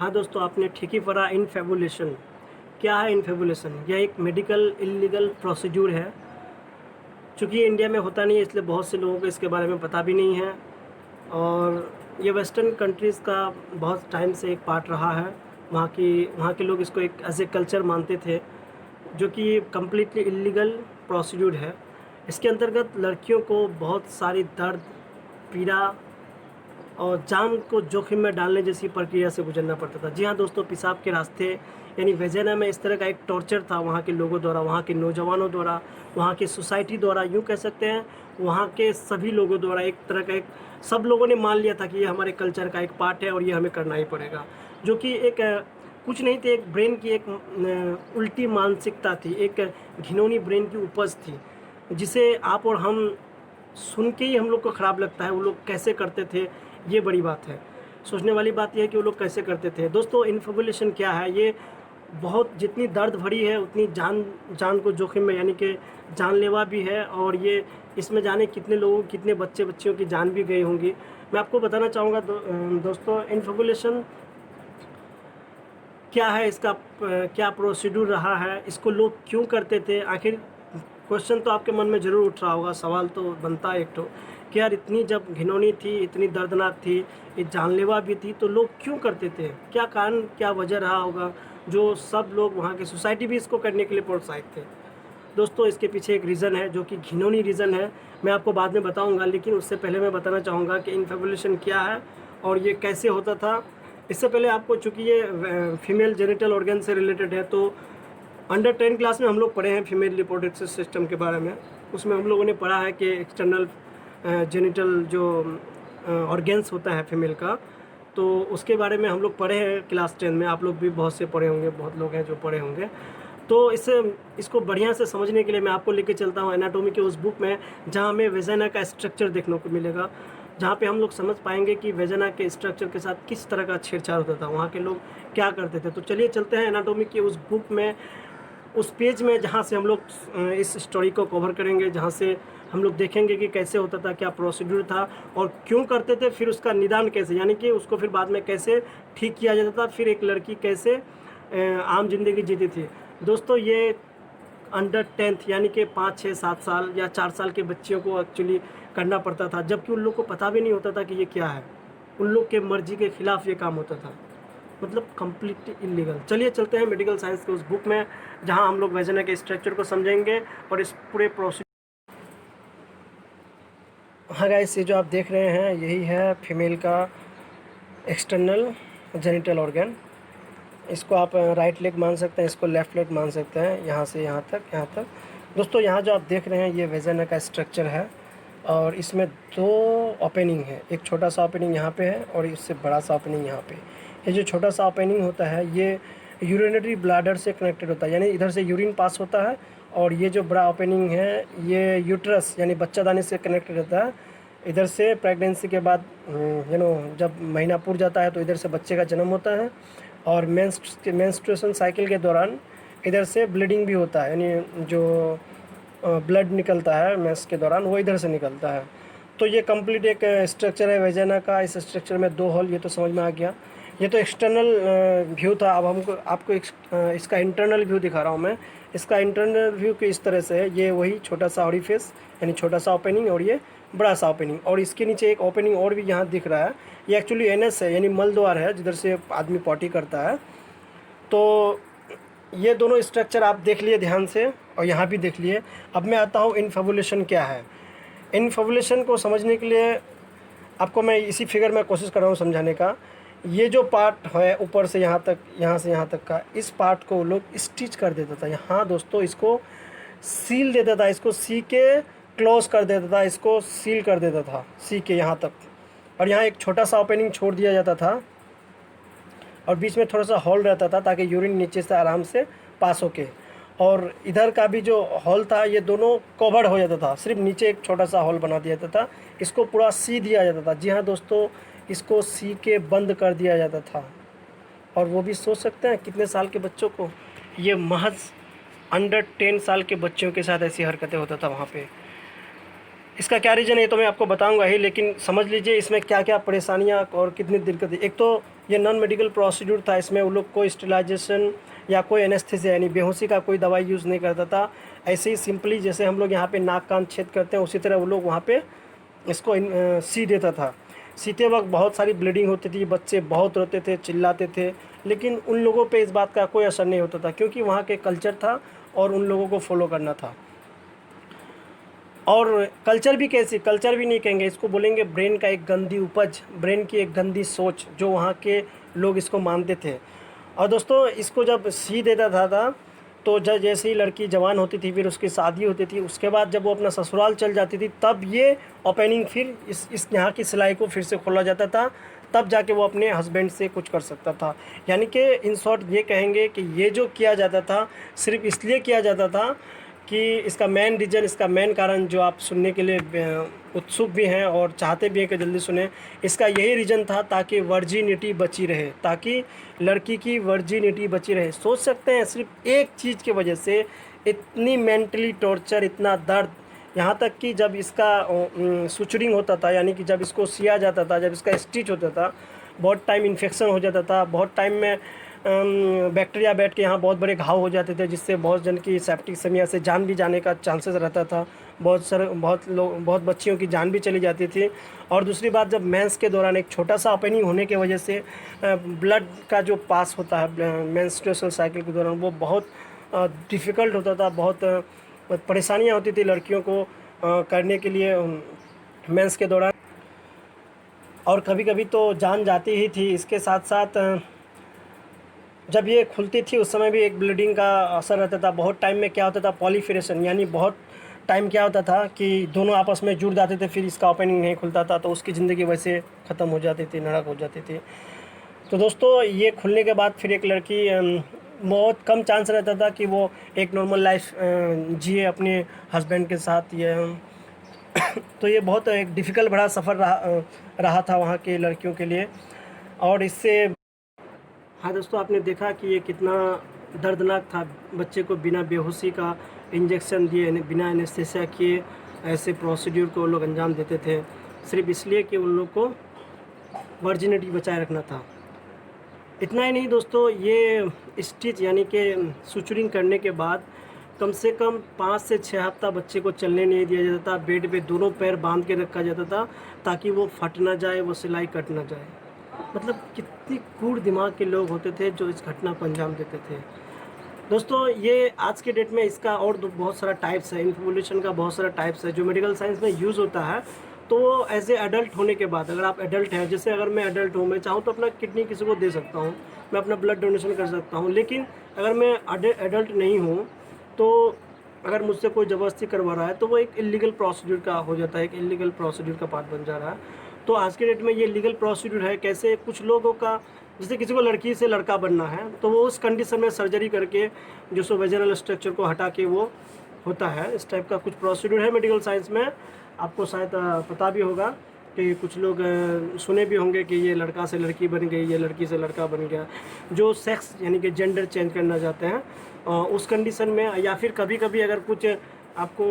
हाँ दोस्तों, आपने ठीक ही पढ़ा। इनफेबुलेशन क्या है? इनफेबुलेशन यह एक मेडिकल इलीगल प्रोसीड्यूर है। चूँकि ये इंडिया में होता नहीं है, इसलिए बहुत से लोगों को इसके बारे में पता भी नहीं है। और ये वेस्टर्न कंट्रीज़ का बहुत टाइम से एक पार्ट रहा है। वहाँ के लोग इसको एक एज ए कल्चर मानते थे, जो कि कम्प्लीटली इलीगल प्रोसीड्यूर है। इसके अंतर्गत लड़कियों को बहुत सारी दर्द, पीड़ा और जान को जोखिम में डालने जैसी प्रक्रिया से गुजरना पड़ता था। जी हाँ दोस्तों, पेशाब के रास्ते यानी वेजाइना में इस तरह का एक टॉर्चर था वहाँ के लोगों द्वारा, वहाँ के नौजवानों द्वारा, वहाँ की सोसाइटी द्वारा, यूँ कह सकते हैं वहाँ के सभी लोगों द्वारा। एक तरह का सब लोगों ने मान लिया था कि ये हमारे कल्चर का एक पार्ट है और ये हमें करना ही पड़ेगा। जो कि एक कुछ नहीं थी, एक ब्रेन की एक उल्टी मानसिकता थी, एक घिनौनी ब्रेन की उपज थी, जिसे आप और हम सुन के ही हम लोग को ख़राब लगता है। वो लोग कैसे करते थे, ये बड़ी बात है। सोचने वाली बात यह है कि वो लोग कैसे करते थे। दोस्तों, इन्फेबुलेशन क्या है? ये बहुत जितनी दर्द भरी है उतनी जान को जोखिम में, यानी कि जानलेवा भी है। और ये इसमें जाने कितने लोगों, कितने बच्चियों की जान भी गई होंगी। मैं आपको बताना चाहूँगा दोस्तों, इन्फेबुलेशन क्या है, इसका क्या प्रोसीड्यूर रहा है, इसको लोग क्यों करते थे आखिर। क्वेश्चन तो आपके मन में ज़रूर उठ रहा होगा, सवाल तो बनता है एक तो कि यार इतनी जब घिनौनी थी, इतनी दर्दनाक थी, ये जानलेवा भी थी, तो लोग क्यों करते थे? क्या कारण, क्या वजह रहा होगा जो सब लोग, वहाँ की सोसाइटी भी इसको करने के लिए प्रोत्साहित थे? दोस्तों, इसके पीछे एक रीज़न है जो कि घिनौनी रीज़न है। मैं आपको बाद में बताऊंगा, लेकिन उससे पहले मैं बताना चाहूँगा कि इन्फेबुलेशन क्या है और ये कैसे होता था। इससे पहले आपको, चूँकि ये फीमेल जेनिटल ऑर्गन से रिलेटेड है, तो अंडर 10 क्लास में हम लोग पढ़े हैं फीमेल रिप्रोडक्टिव सिस्टम के बारे में। उसमें हम लोगों ने पढ़ा है कि एक्सटर्नल जेनिटल जो ऑर्गेन्स होता है फीमेल का, तो उसके बारे में हम लोग पढ़े हैं क्लास 10 में। आप लोग भी बहुत से पढ़े होंगे, बहुत लोग हैं जो पढ़े होंगे। तो इसको बढ़िया से समझने के लिए मैं आपको लेके चलता हूँ एनाटॉमी के उस बुक में, जहाँ हमें वेजाइना का स्ट्रक्चर देखने को मिलेगा, जहाँ पे हम लोग समझ पाएंगे कि वेजाइना के स्ट्रक्चर के साथ किस तरह का छेड़छाड़ होता था, वहाँ के लोग क्या करते थे। तो चलिए चलते हैं एनाटॉमी की उस बुक में, उस पेज में, जहाँ से हम लोग इस स्टोरी को कवर करेंगे, जहाँ से हम लोग देखेंगे कि कैसे होता था, क्या प्रोसीड्यूर था और क्यों करते थे, फिर उसका निदान कैसे, यानी कि उसको फिर बाद में कैसे ठीक किया जाता था, फिर एक लड़की कैसे आम जिंदगी जीती थी। दोस्तों, ये अंडर 10th यानी कि 5, 6, 7 साल या 4 साल के बच्चियों को एक्चुअली करना पड़ता था, जबकि उन लोग को पता भी नहीं होता था कि ये क्या है। उन लोग के मर्जी के खिलाफ ये काम होता था, मतलब कम्प्लीटली इलीगल। चलिए चलते हैं मेडिकल साइंस के उस बुक में, जहां हम लोग वेजाइना के स्ट्रक्चर को समझेंगे और इस पूरे प्रोसेस। हाँ गाइस, ये जो आप देख रहे हैं यही है फीमेल का एक्सटर्नल जेनिटल ऑर्गन। इसको आप राइट लेग मान सकते हैं, इसको लेफ़्ट लेग मान सकते हैं, यहाँ से यहाँ तक, यहाँ तक। दोस्तों, यहाँ जो आप देख रहे हैं ये वेजाइना का स्ट्रक्चर है और इसमें 2 ओपनिंग है। एक छोटा सा ओपनिंग यहाँ पे है और इससे बड़ा सा ओपनिंग यहाँ पे। ये जो छोटा सा ओपनिंग होता है ये यूरिनरी ब्लैडर से कनेक्टेड होता है, यानी इधर से यूरिन पास होता है। और ये जो बड़ा ओपनिंग है ये यूट्रस यानी बच्चादानी से कनेक्टेड रहता है। इधर से प्रेगनेंसी के बाद जब महीना पूर जाता है तो इधर से बच्चे का जन्म होता है। और मेंस्ट्रुएशन साइकिल के दौरान इधर से ब्लीडिंग भी होता है, यानी जो ब्लड निकलता है मेंस के दौरान वो इधर से निकलता है। तो ये कंप्लीट एक स्ट्रक्चर है वेजाइना का। इस स्ट्रक्चर में 2 होल, ये तो समझ में आ गया। ये तो एक्सटर्नल व्यू था। अब आपको इसका इंटरनल व्यू दिखा रहा हूँ मैं। इसका इंटरनल व्यू की इस तरह से है, ये वही छोटा सा ऑरिफिस यानी छोटा सा ओपनिंग और ये बड़ा सा ओपनिंग, और इसके नीचे एक ओपनिंग और भी यहाँ दिख रहा है। ये एक्चुअली एनएस है, यानी मल द्वार है, जिधर से आदमी पॉटी करता है। तो ये दोनों स्ट्रक्चर आप देख लिए ध्यान से और यहाँ भी देख लिए। अब मैं आता हूँ इन्फेबुलेशन क्या है। इन्फेबुलेशन को समझने के लिए आपको मैं इसी फिगर में कोशिश कर रहा हूँ समझाने का। ये जो पार्ट है ऊपर से यहाँ तक, यहाँ से यहाँ तक का, इस पार्ट को लोग स्टिच कर देता था। यहाँ दोस्तों इसको सील देता था, इसको सी के क्लोज कर देता था, इसको सील कर देता था सी के यहाँ तक। और यहाँ एक छोटा सा ओपनिंग छोड़ दिया जाता था और बीच में थोड़ा सा हॉल रहता था ताकि यूरिन नीचे से आराम से पास होके। और इधर का भी जो हॉल था ये दोनों कवर्ड हो जाता था, सिर्फ नीचे एक छोटा सा हॉल बना दिया जाता था। इसको पूरा सी दिया जाता था। जी हाँ दोस्तों, इसको सी के बंद कर दिया जाता था। और वो भी सोच सकते हैं कितने साल के बच्चों को। ये महज अंडर 10 साल के बच्चों के साथ ऐसी हरकतें होता था वहाँ पे। इसका क्या रीज़न है ये तो मैं आपको बताऊंगा ही, लेकिन समझ लीजिए इसमें क्या क्या परेशानियां और कितनी दिक्कतें। एक तो ये नॉन मेडिकल प्रोसीड्यूर था, इसमें वो लोग कोई स्टेलाइजेशन या कोई एनेस्थीसिया यानी बेहोशी का कोई दवाई यूज़ नहीं करता था। ऐसे ही सिंपली जैसे हम लोग यहाँ पे नाक कान छेद करते हैं, उसी तरह वो लोग वहाँ पे इसको सी देता था। सीते वक्त बहुत सारी ब्लीडिंग होती थी, बच्चे बहुत रोते थे, चिल्लाते थे, लेकिन उन लोगों पे इस बात का कोई असर नहीं होता था, क्योंकि वहाँ के कल्चर था और उन लोगों को फॉलो करना था। और कल्चर भी कैसी, कल्चर भी नहीं कहेंगे इसको, बोलेंगे ब्रेन का एक गंदी उपज, ब्रेन की एक गंदी सोच, जो वहाँ के लोग इसको मानते थे। और दोस्तों इसको जब सी देता था तो जब जैसे ही लड़की जवान होती थी, फिर उसकी शादी होती थी, उसके बाद जब वो अपना ससुराल चल जाती थी, तब ये ओपनिंग फिर इस यहाँ की सिलाई को फिर से खोला जाता था, तब जाके वो अपने हस्बैंड से कुछ कर सकता था। यानी कि इन शॉर्ट ये कहेंगे कि ये जो किया जाता था सिर्फ इसलिए किया जाता था कि इसका मेन रीज़न, इसका मेन कारण जो आप सुनने के लिए उत्सुक भी हैं और चाहते भी हैं कि जल्दी सुने, इसका यही रीज़न था ताकि वर्जिनिटी बची रहे, ताकि लड़की की वर्जिनिटी बची रहे। सोच सकते हैं सिर्फ एक चीज़ की वजह से इतनी मेंटली टॉर्चर, इतना दर्द, यहाँ तक कि जब इसका सुचरिंग होता था, यानी कि जब इसको सिया जाता था, जब इसका स्टिच होता था, बहुत टाइम इन्फेक्शन हो जाता था, बहुत टाइम में बैक्टीरिया बैठ के यहाँ बहुत बड़े घाव हो जाते थे, जिससे बहुत जन की सेप्टिक से जान भी जाने का चांसेस रहता था। बहुत बच्चियों की जान भी चली जाती थी। और दूसरी बात, जब मेंस के दौरान एक छोटा सा ओपनिंग होने की वजह से ब्लड का जो पास होता है मेंस्ट्रुअल साइकिल के दौरान, वो बहुत डिफ़िकल्ट होता था, बहुत परेशानियाँ होती थी लड़कियों को करने के लिए मेंस के दौरान, और कभी कभी तो जान जाती ही थी। इसके साथ साथ जब ये खुलती थी उस समय भी एक ब्लीडिंग का असर रहता था। बहुत टाइम में क्या होता था, पॉलीफिरेशन, यानी बहुत टाइम क्या होता था कि दोनों आपस में जुड़ जाते थे, फिर इसका ओपनिंग नहीं खुलता था, तो उसकी ज़िंदगी वैसे ख़त्म हो जाती थी, नरक हो जाती थी। तो दोस्तों ये खुलने के बाद फिर एक लड़की बहुत कम चांस रहता था कि वो एक नॉर्मल लाइफ जिए अपने हस्बैंड के साथ। ये तो ये बहुत एक डिफ़िकल्ट बड़ा सफ़र रहा था वहाँ के लड़कियों के लिए। और इससे हाँ दोस्तों, आपने देखा कि ये कितना दर्दनाक था। बच्चे को बिना बेहोशी का इंजेक्शन दिए, बिना एनेस्थीसिया किए ऐसे प्रोसीड्यूर को लोग अंजाम देते थे, सिर्फ इसलिए कि उन लोग को वर्जिनिटी बचाए रखना था। इतना ही नहीं दोस्तों, ये स्टिच यानी कि सुचरिंग करने के बाद कम से कम 5 से 6 हफ्ता बच्चे को चलने नहीं दिया जाता था। बेड पे दोनों पैर बांध के रखा जाता था ताकि वो फट ना जाए, वो सिलाई कट ना जाए। मतलब कितनी क्रूर दिमाग के लोग होते थे जो इस घटना को अंजाम देते थे। दोस्तों ये आज के डेट में इसका और बहुत सारा टाइप्स है, इन्फॉर्मेशन का बहुत सारा टाइप्स है जो मेडिकल साइंस में यूज़ होता है। तो एज ए एडल्ट होने के बाद, अगर आप एडल्ट हैं, जैसे अगर मैं एडल्ट हूँ, मैं चाहूँ तो अपना किडनी किसी को दे सकता हूँ, मैं अपना ब्लड डोनेशन कर सकता हूँ। लेकिन अगर मैं एडल्ट नहीं हूँ, तो अगर मुझसे कोई ज़बरदस्ती करवा रहा है तो वो एक इलीगल प्रोसीड्यूर का हो जाता है, एक इलीगल प्रोसीड्यूर का पार्ट बन जा रहा है। तो आज के डेट में ये लीगल प्रोसीड्यूर है। कैसे, कुछ लोगों का, जैसे किसी को लड़की से लड़का बनना है तो वो उस कंडीशन में सर्जरी करके जो सो वेजिनल स्ट्रक्चर को हटा के वो होता है। इस टाइप का कुछ प्रोसीड्यूर है मेडिकल साइंस में। आपको शायद पता भी होगा कि कुछ लोग सुने भी होंगे कि ये लड़का से लड़की बन गई, ये लड़की से लड़का बन गया। जो सेक्स यानी कि जेंडर चेंज करना चाहते हैं उस कंडीशन में, या फिर कभी कभी अगर कुछ आपको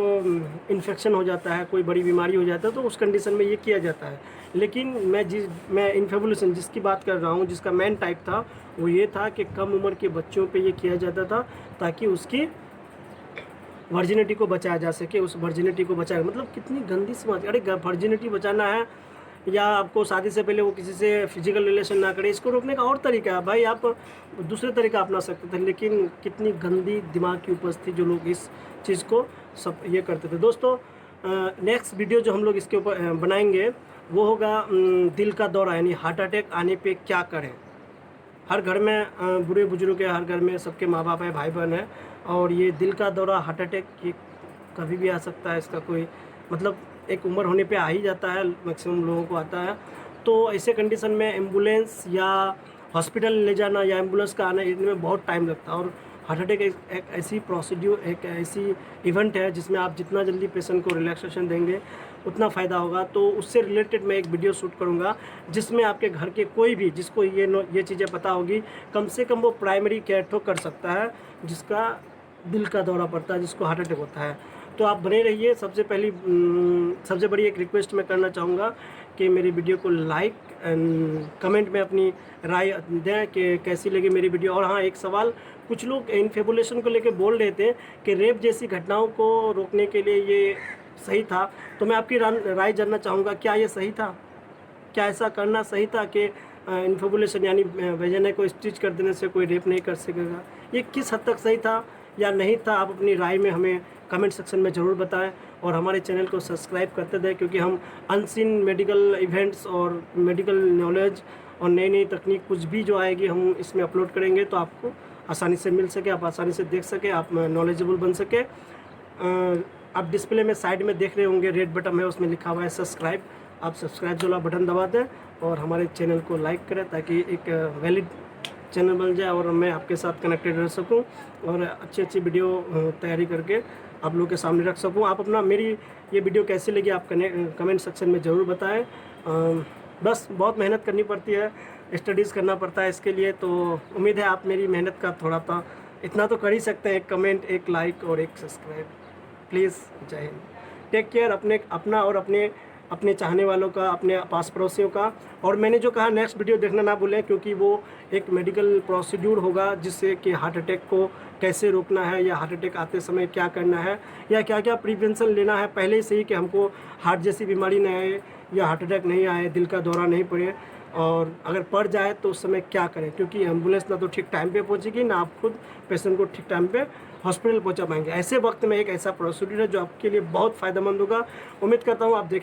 इन्फेक्शन हो जाता है, कोई बड़ी बीमारी हो जाता है, तो उस कंडीशन में ये किया जाता है। लेकिन मैं इन्फेबुलेशन जिसकी बात कर रहा हूँ, जिसका मेन टाइप था, वो ये था कि कम उम्र के बच्चों पे ये किया जाता था ताकि उसकी वर्जिनिटी को बचाया जा सके। उस वर्जिनिटी को बचाया, मतलब कितनी गंदी समाज। अरे वर्जिनिटी बचाना है या आपको शादी से पहले वो किसी से फिजिकल रिलेशन ना करे, इसको रोकने का और तरीका है भाई, आप दूसरे तरीका अपना सकते थे। लेकिन कितनी गंदी दिमाग की उपज थी जो लोग इस चीज़ को सब ये करते थे। दोस्तों नेक्स्ट वीडियो जो हम लोग इसके ऊपर बनाएंगे वो होगा दिल का दौरा, यानी हार्ट अटैक आने पे क्या करें। हर घर में बूढ़े बुजुर्ग है, हर घर में सबके माँ बाप है, भाई बहन है, और ये दिल का दौरा, हार्ट अटैक ये कभी भी आ सकता है। इसका कोई मतलब एक उम्र होने पे आ ही जाता है, मैक्सिमम लोगों को आता है। तो ऐसे कंडीशन में एम्बुलेंस या हॉस्पिटल ले जाना या एम्बुलेंस का आना, इनमें बहुत टाइम लगता है। और हार्ट अटैक एक ऐसी प्रोसीड्यूर, एक ऐसी इवेंट है जिसमें आप जितना जल्दी पेशेंट को रिलैक्सेशन देंगे उतना फ़ायदा होगा। तो उससे रिलेटेड मैं एक वीडियो शूट करूंगा जिसमें आपके घर के कोई भी जिसको ये चीज़ें पता होगी, कम से कम वो प्राइमरी केयर तो कर सकता है जिसका दिल का दौरा पड़ता है, जिसको हार्ट अटैक होता है। तो आप बने रहिए। सबसे बड़ी एक रिक्वेस्ट मैं करना चाहूँगा कि मेरी वीडियो को लाइक एंड कमेंट में अपनी राय दें कि कैसी लगी मेरी वीडियो। और हाँ, एक सवाल, कुछ लोग इन्फेबुलेशन को लेकर बोल रहे थे कि रेप जैसी घटनाओं को रोकने के लिए ये सही था, तो मैं आपकी राय जानना चाहूँगा, क्या ये सही था? क्या ऐसा करना सही था कि इन्फेबुलेशन यानी वेजाइना को स्टिच कर देने से कोई रेप नहीं कर सकेगा? ये किस हद तक सही था या नहीं था? आप अपनी राय में हमें कमेंट सेक्शन में ज़रूर बताएं और हमारे चैनल को सब्सक्राइब करते रहें, क्योंकि हम अनसीन मेडिकल इवेंट्स और मेडिकल नॉलेज और नई नई तकनीक कुछ भी जो आएगी हम इसमें अपलोड करेंगे, तो आपको आसानी से मिल सके, आप आसानी से देख सके, आप नॉलेजेबल बन सके। आप डिस्प्ले में साइड में देख रहे होंगे रेड बटन है, उसमें लिखा हुआ है सब्सक्राइब। आप सब्सक्राइब वाला बटन दबा दें और हमारे चैनल को लाइक करें, ताकि एक वैलिड चैनल बन जाए और मैं आपके साथ कनेक्टेड रह सकूं और अच्छी वीडियो तैयारी करके आप लोगों के सामने रख सकूं। आप अपना मेरी ये वीडियो कैसी लगी आप कमेंट सेक्शन में ज़रूर बताएं। बस बहुत मेहनत करनी पड़ती है, स्टडीज़ करना पड़ता है इसके लिए, तो उम्मीद है आप मेरी मेहनत का थोड़ा सा इतना तो कर ही सकते हैं, एक कमेंट, एक लाइक और एक सब्सक्राइब। प्लीज़, जय हिंद। टेक केयर अपना और अपने चाहने वालों का, अपने पास पड़ोसियों का। और मैंने जो कहा नेक्स्ट वीडियो देखना ना भूलें, क्योंकि वो एक मेडिकल प्रोसीड्यूर होगा जिससे कि हार्ट अटैक को कैसे रोकना है, या हार्ट अटैक आते समय क्या करना है, या क्या क्या प्रिवेंशन लेना है पहले से ही, कि हमको हार्ट जैसी बीमारी नहीं आए या हार्ट अटैक नहीं आए, दिल का दौरा नहीं पड़े, और अगर पड़ जाए तो उस समय क्या करें, क्योंकि एम्बुलेंस ना तो ठीक टाइम पे पहुंचेगी, ना आप खुद पेशेंट को ठीक टाइम पे हॉस्पिटल पहुंचा पाएंगे। ऐसे वक्त में एक ऐसा प्रोसीड्यूर है जो आपके लिए बहुत फ़ायदेमंद होगा। उम्मीद करता हूँ आप देखें।